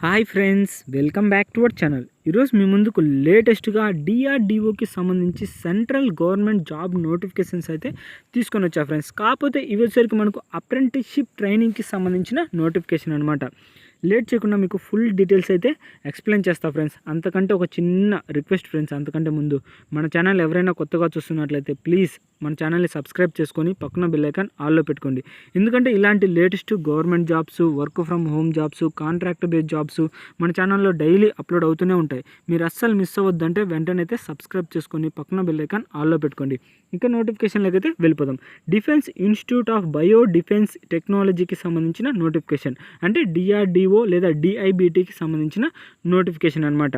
Hi friends, welcome back to our channel. ఈరోజు మీ ముందుకు లేటెస్ట్గా డిఆర్డిఓకి సంబంధించి సెంట్రల్ గవర్నమెంట్ జాబ్ నోటిఫికేషన్స్ అయితే తీసుకొని వచ్చా ఫ్రెండ్స్. కాకపోతే ఇవి వచ్చేసరికి మనకు అప్రెంటిస్షిప్ ట్రైనింగ్కి సంబంధించిన నోటిఫికేషన్ అనమాట. లేట్ చేయకుండా మీకు ఫుల్ డీటెయిల్స్ అయితే ఎక్స్ప్లెయిన్ చేస్తా ఫ్రెండ్స్. అంతకంటే ఒక చిన్న రిక్వెస్ట్ ఫ్రెండ్స్, అంతకంటే ముందు మన ఛానల్ ఎవరైనా కొత్తగా చూస్తున్నట్లయితే ప్లీజ్ మన ఛానల్ని సబ్స్క్రైబ్ చేసుకొని పక్కన బెల్ ఐకాన్ ఆల్లో పెట్టుకోండి. ఎందుకంటే ఇలాంటి latest government jobs, work from home jobs, contract based jobs మన ఛానల్లో డైలీ అప్లోడ్ అవుతూనే ఉంటాయి. మీరు అస్సలు మిస్ అవ్వద్దంటే వెంటనే అయితే సబ్స్క్రైబ్ చేసుకొని పక్కన బెల్ ఐకాన్ ఆల్లో పెట్టుకోండి. ఇంకా నోటిఫికేషన్లోకి అయితే వెళ్ళిపోదాం. Defence institute of bio defence టెక్నాలజీకి సంబంధించిన నోటిఫికేషన్, అంటే డిఆర్డిఓ లేదా డిఐబిటికి సంబంధించిన నోటిఫికేషన్ అనమాట.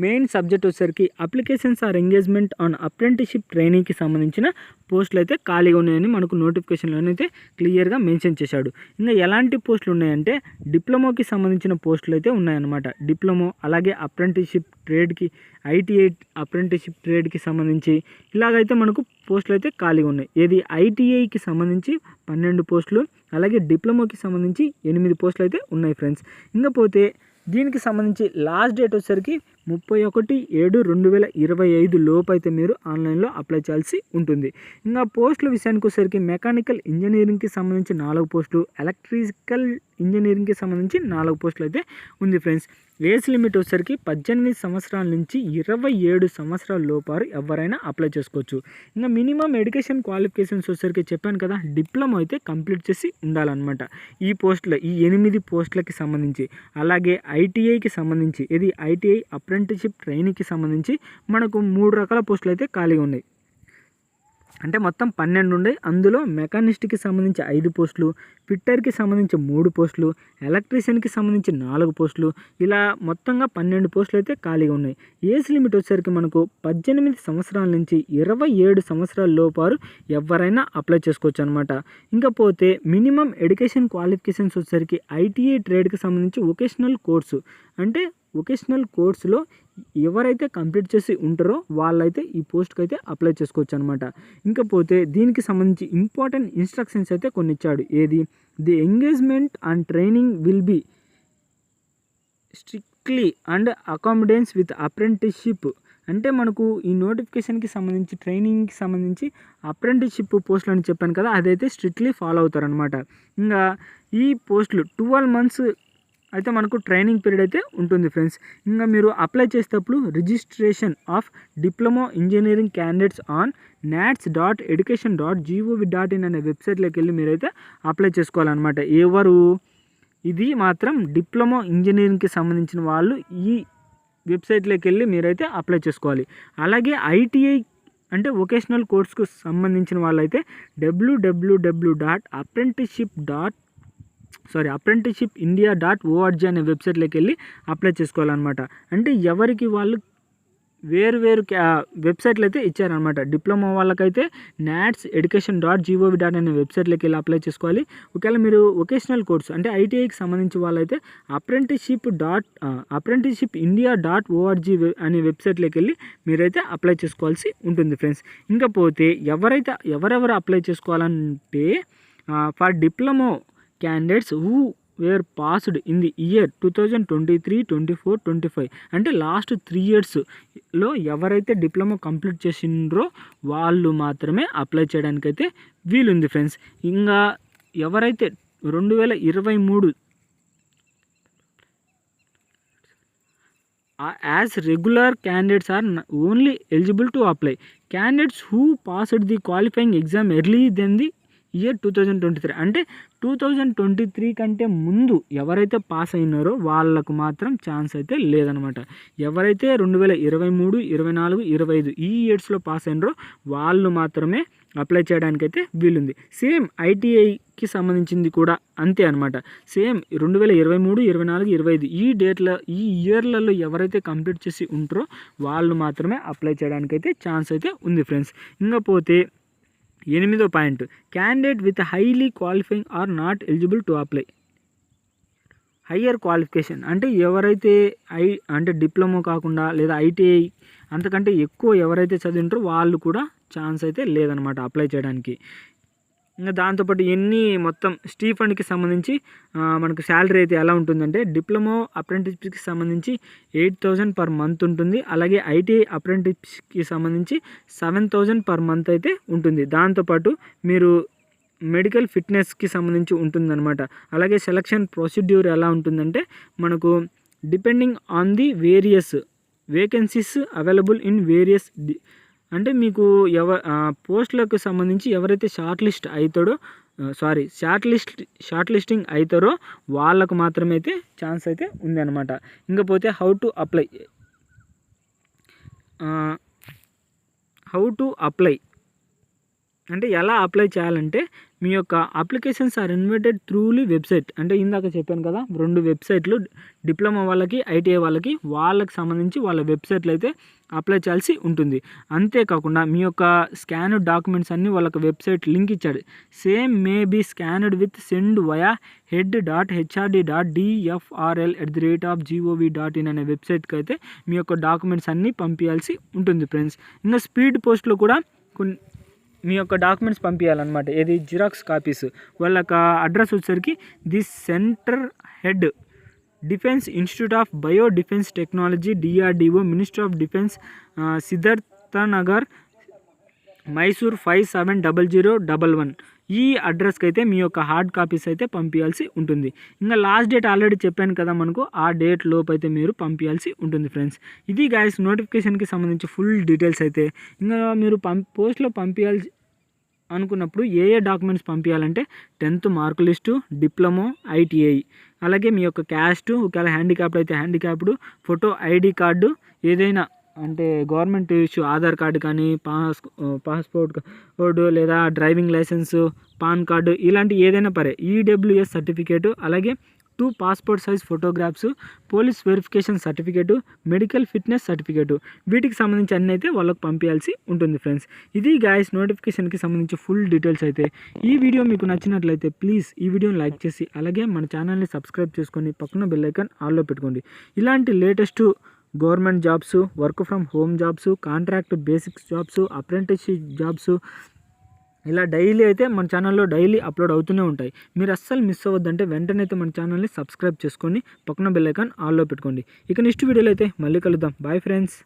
మెయిన్ సబ్జెక్ట్ వచ్చేసరికి applications are engagement on apprenticeship ట్రైనింగ్కి సంబంధించిన పోస్టులు అయితే ఖాళీగా ఉన్నాయని మనకు నోటిఫికేషన్లోనైతే క్లియర్గా మెన్షన్ చేశాడు. ఇంకా ఎలాంటి పోస్టులు ఉన్నాయంటే డిప్లొమాకి సంబంధించిన పోస్టులు అయితే ఉన్నాయన్నమాట. డిప్లొమో, అలాగే అప్రెంటిస్షిప్ ట్రేడ్కి, ఐటీఐ అప్రెంటిస్షిప్ ట్రేడ్కి సంబంధించి ఇలాగైతే మనకు పోస్టులు అయితే ఖాళీగా ఉన్నాయి. ఏది ఐటీఐకి సంబంధించి 12 పోస్టులు, అలాగే డిప్లొమాకి సంబంధించి 8 పోస్టులు అయితే ఉన్నాయి ఫ్రెండ్స్. ఇంకా పోతే దీనికి సంబంధించి లాస్ట్ డేట్ వచ్చేసరికి 31/7/2025 లోపు అయితే మీరు ఆన్లైన్లో అప్లై చేయాల్సి ఉంటుంది. ఇంకా పోస్టుల విషయానికి వచ్చేసరికి మెకానికల్ ఇంజనీరింగ్కి సంబంధించి 4 పోస్టులు, ఎలక్ట్రికల్ ఇంజనీరింగ్కి సంబంధించి 4 పోస్టులు అయితే ఉంది ఫ్రెండ్స్. ఏజ్ లిమిట్ వచ్చేసరికి 18 సంవత్సరాల నుంచి 27 సంవత్సరాల లోపారు ఎవరైనా అప్లై చేసుకోవచ్చు. ఇంకా మినిమం ఎడ్యుకేషన్ క్వాలిఫికేషన్స్ వచ్చేసరికి చెప్పాను కదా, డిప్లొమా అయితే కంప్లీట్ చేసి ఉండాలన్నమాట ఈ పోస్టులో, ఈ 8 పోస్టులకి సంబంధించి. అలాగే ఐటీఐకి సంబంధించి, ఇది ఐటీఐ అప్రెంటిస్షిప్ ట్రైనింగ్కి సంబంధించి మనకు 3 రకాల పోస్టులు అయితే ఖాళీగా ఉన్నాయి. అంటే మొత్తం 12 ఉన్నాయి. అందులో మెకానిస్ట్కి సంబంధించి 5 పోస్టులు, ఫిట్టర్కి సంబంధించి 3 పోస్టులు, ఎలక్ట్రీషియన్కి సంబంధించి 4 పోస్టులు, ఇలా మొత్తంగా 12 పోస్టులు అయితే ఖాళీగా ఉన్నాయి. ఏజ్ లిమిట్ వచ్చేసరికి మనకు 18 సంవత్సరాల నుంచి 27 సంవత్సరాల లోపారు ఎవరైనా అప్లై చేసుకోవచ్చు అనమాట. ఇంకా పోతే మినిమం ఎడ్యుకేషన్ క్వాలిఫికేషన్స్ వచ్చేసరికి ఐటీఐ ట్రేడ్కి సంబంధించి వొకేషనల్ కోర్సు, అంటే వొకేషనల్ కోర్సులో ఎవరైతే కంప్లీట్ చేసి ఉంటారో వాళ్ళైతే ఈ పోస్ట్కి అయితే అప్లై చేసుకోవచ్చు అనమాట. ఇంకా పోతే దీనికి సంబంధించి ఇంపార్టెంట్ ఇన్స్ట్రక్షన్స్ అయితే కొన్ని ఇచ్చాడు. ఏది, the engagement and training will be strictly and accordance with apprenticeship. అంటే మనకు ఈ నోటిఫికేషన్కి సంబంధించి, ట్రైనింగ్కి సంబంధించి అప్రెంటిస్షిప్ పోస్టులు అని చెప్పాను కదా, అదైతే స్ట్రిక్ట్లీ ఫాలో అవుతారనమాట. ఇంకా ఈ పోస్టులు 12 months అయితే మనకు ట్రైనింగ్ పీరియడ్ అయితే ఉంటుంది ఫ్రెండ్స్. ఇంకా మీరు అప్లై చేసేటప్పుడు registration of diploma engineering candidates on nats.education.gov.in అనే వెబ్సైట్లోకి వెళ్ళి మీరైతే అప్లై చేసుకోవాలన్నమాట. ఎవరు, ఇది మాత్రం డిప్లొమా ఇంజనీరింగ్కి సంబంధించిన వాళ్ళు ఈ వెబ్సైట్లోకి వెళ్ళి మీరైతే అప్లై చేసుకోవాలి. అలాగే ఐటీఐ అంటే వొకేషనల్ కోర్స్కు సంబంధించిన వాళ్ళైతే apprenticeshipindia.org అనే వెబ్సైట్లోకి వెళ్ళి అప్లై చేసుకోవాలన్నమాట. అంటే ఎవరికి వాళ్ళు వేరు వెబ్సైట్లు అయితే ఇచ్చారనమాట. డిప్లొమా వాళ్ళకైతే nats.education.gov.in అనే వెబ్సైట్లోకి వెళ్ళి అప్లై చేసుకోవాలి. ఒకవేళ మీరు వొకేషనల్ కోర్స్ అంటే ఐటీఐకి సంబంధించి వాళ్ళైతే apprenticeshipindia.org అనే వెబ్సైట్లోకి వెళ్ళి మీరైతే అప్లై చేసుకోవాల్సి ఉంటుంది ఫ్రెండ్స్. ఇంకా పోతే ఎవరెవరు అప్లై చేసుకోవాలంటే for diploma candidates who were passed in the year 2023, 24, 25 అంటే లాస్ట్ 3 yearsలో ఎవరైతే డిప్లొమా కంప్లీట్ చేసిండ్రో వాళ్ళు మాత్రమే అప్లై చేయడానికైతే వీలుంది ఫ్రెండ్స్. ఇంకా ఎవరైతే 2023 as regular candidates are only eligible to apply. Candidates who passed the qualifying exam early than the year 2023 అంటే 2023 కంటే ముందు ఎవరైతే పాస్ అయినారో వాళ్ళకు మాత్రం ఛాన్స్ అయితే లేదనమాట. ఎవరైతే 2023, 24, 25 ఈ ఇయర్స్లో పాస్ అయినారో వాళ్ళు మాత్రమే అప్లై చేయడానికైతే వీలుంది. సేమ్ ఐటీఐకి సంబంధించింది కూడా అంతే అనమాట. సేమ్ 2023, 24, 25 ఈ ఇయర్లలో ఎవరైతే కంప్లీట్ చేసి ఉంటారో వాళ్ళు మాత్రమే అప్లై చేయడానికైతే ఛాన్స్ అయితే ఉంది ఫ్రెండ్స్. ఇంకా పోతే 8వ point, candidate with highly qualifying are not eligible to apply. Higher qualification అంటే ఎవరైతే అంటే డిప్లొమా కాకుండా లేదా ఐటీఐ అంతకంటే ఎక్కువ ఎవరైతే చదివింటారో వాళ్ళు కూడా ఛాన్స్ అయితే లేదనమాట అప్లై చేయడానికి. ఇంకా దాంతోపాటు ఎన్ని మొత్తం స్టీఫండ్కి సంబంధించి మనకు శాలరీ అయితే ఎలా ఉంటుందంటే డిప్లొమా అప్రెంటిస్కి సంబంధించి 8,000 పర్ మంత్ ఉంటుంది. అలాగే ఐటీఐ అప్రెంటిస్కి సంబంధించి 7,000 పర్ మంత్ అయితే ఉంటుంది. దాంతోపాటు మీరు మెడికల్ ఫిట్నెస్కి సంబంధించి ఉంటుందన్నమాట. అలాగే సెలక్షన్ ప్రొసీడ్యూర్ ఎలా ఉంటుందంటే మనకు depending on the various vacancies available in various అంటే మీకు పోస్టులకు సంబంధించి ఎవరైతే షార్ట్ లిస్టింగ్ అవుతారో వాళ్ళకు మాత్రమే అయితే ఛాన్స్ అయితే ఉంది అనమాట. ఇంకపోతే హౌ టు అప్లై అంటే ఎలా అప్లై చేయాలంటే మీ యొక్క applications are invited through the website. అంటే ఇందాక చెప్పాను కదా 2 వెబ్సైట్లు, డిప్లొమా వాళ్ళకి ఐటీఐ వాళ్ళకి సంబంధించి వాళ్ళ వెబ్సైట్లు అయితే అప్లై చేయాల్సి ఉంటుంది. అంతేకాకుండా మీ యొక్క స్కాన్డ్ డాక్యుమెంట్స్ అన్నీ వాళ్ళకి వెబ్సైట్ లింక్ ఇచ్చాడు. Same may be scanned with send via head.hrd.dfrl@gov.in అనే వెబ్సైట్కి అయితే మీ యొక్క డాక్యుమెంట్స్ అన్నీ పంపించాల్సి ఉంటుంది ఫ్రెండ్స్. ఇంకా స్పీడ్ పోస్ట్లో కూడా మీ యొక్క డాక్యుమెంట్స్ పంపించాలన్నమాట. ఏది జిరాక్స్ కాపీస్. వాళ్ళకి అడ్రస్ వచ్చేసరికి the centre head defence institute of bio defence technology DRDO ministry of defence Siddhartha Nagar Mysore 570011 ఈ అడ్రస్కి అయితే మీ యొక్క హార్డ్ కాపీస్ అయితే పంపించాల్సి ఉంటుంది. ఇంకా లాస్ట్ డేట్ ఆల్రెడీ చెప్పాను కదా మనకు, ఆ డేట్ లోపు అయితే మీరు పంపించాల్సి ఉంటుంది ఫ్రెండ్స్. ఇది గైస్ నోటిఫికేషన్కి సంబంధించి ఫుల్ డీటెయిల్స్ అయితే. ఇంకా మీరు పోస్ట్లో పంపించాల్సి అనుకున్నప్పుడు ఏ డాక్యుమెంట్స్ పంపించాలంటే 10th mark list, diploma, ITI, అలాగే మీ యొక్క క్యాస్ట్, ఒకవేళ హ్యాండిక్యాప్డ్ అయితే హ్యాండిక్యాప్డ్, ఫోటో ఐడి కార్డు ఏదైనా అంటే గవర్నమెంట్ ఇష్యూ ఆధార్ కార్డు కానీ పాస్పోర్ట్ కార్డు లేదా డ్రైవింగ్ లైసెన్సు, పాన్ కార్డు ఇలాంటి ఏదైనా పరే, ఈడబ్ల్యూఎస్ సర్టిఫికేటు, అలాగే 2 passport size photographs, police verification certificate, medical fitness certificate వీటికి సంబంధించి అన్నీ అయితే వాళ్ళకి పంపించాల్సి ఉంటుంది ఫ్రెండ్స్. ఇది గాయస్ నోటిఫికేషన్కి సంబంధించి ఫుల్ డీటెయిల్స్ అయితే. ఈ వీడియో మీకు నచ్చినట్లయితే ప్లీజ్ ఈ వీడియోని లైక్ చేసి అలాగే మన ఛానల్ని సబ్స్క్రైబ్ చేసుకొని పక్కన బెల్ ఐకాన్ ఆల్లో పెట్టుకోండి. ఇలాంటి latest government jobs, work from home jobs, contract basics jobs, apprenticeship jobs ఇలా డైలీ అయితే మన ఛానల్లో డైలీ అప్లోడ్ అవుతూనే ఉంటాయి. మీరు అస్సలు మిస్ అవ్వద్దంటే వెంటనే అయితే మన ఛానల్ని సబ్స్క్రైబ్ చేసుకొని పక్కన బెల్ ఐకాన్ ఆల్లో పెట్టుకోండి. ఇక నెక్స్ట్ వీడియోలో అయితే మళ్ళీ కలుద్దాం. Bye friends.